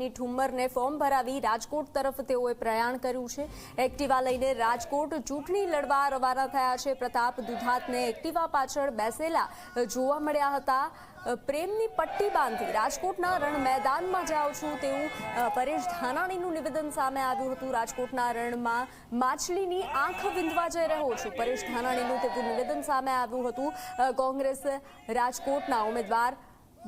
જેની ઠુમ્મરને ફોર્મ ભરાવી રાજકોટ તરફ તેઓએ પ્રયાણ કર્યું છે। એક્ટિવા લઈને રાજકોટ ચૂંટણી લડવા રવાના થયા છે। પ્રતાપ દુધાતને એક્ટિવા પાછળ બેસેલા જોવા મળ્યા હતા। પ્રેમની પટ્ટી બાંધી રાજકોટના રણ મેદાનમાં જાઉં છું તેવું પરેશ ધાનાણીનું નિવેદન સામે આવ્યું હતું। રાજકોટના રણમાં માછલીની આંખ વિંધવા જઈ રહ્યો છું, પરેશ ધાનાણીનું તેવું નિવેદન સામે આવ્યું હતું। કોંગ્રેસ રાજકોટના ઉમેદવાર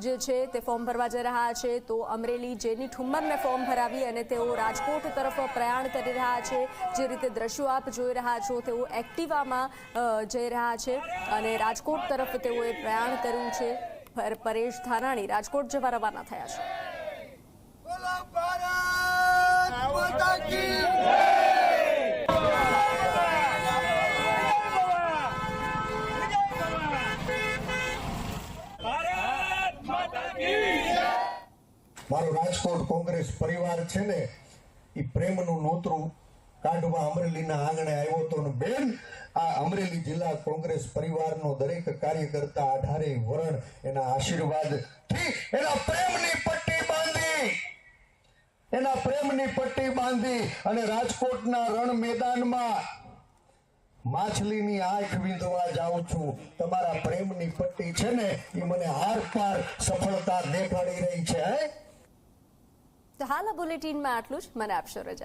જે છે તે ફોર્મ ભરવા જઈ રહ્યા છે, તો અમરેલી જેની ઠુમ્મરને ફોર્મ ભરાવી અને તેઓ રાજકોટ તરફ પ્રયાણ કરી રહ્યા છે। જે રીતે દ્રશ્યો આપ જોઈ રહ્યા છો, તેઓ એક્ટિવામાં જઈ રહ્યા છે અને રાજકોટ તરફ તેઓએ પ્રયાણ કર્યું છે। પરેશ ધાનાણી રાજકોટ જવા રવાના થયા છે। મારો રાજકોટ કોંગ્રેસ પરિવાર છે ને એ પ્રેમનું નોતરું કાઢવા અમરેલીના આંગણે આવ્યો હતો ને બેન, આ અમરેલી જિલ્લા કોંગ્રેસ પરિવારનો દરેક કાર્યકર્તા 18 વરણ એના આશીર્વાદથી એના પ્રેમની પટ્ટી બાંધી અને રાજકોટના રણ મેદાનમાં માછલીની આંખ વીંધવા જાઉં છું। તમારા પ્રેમની પટ્ટી છે ને એ મને આર પાર સફળતા દેખાડી રહી છે। તો હાલ આ બુલેટિનમાં આટલું જ। મને આપશો રજા।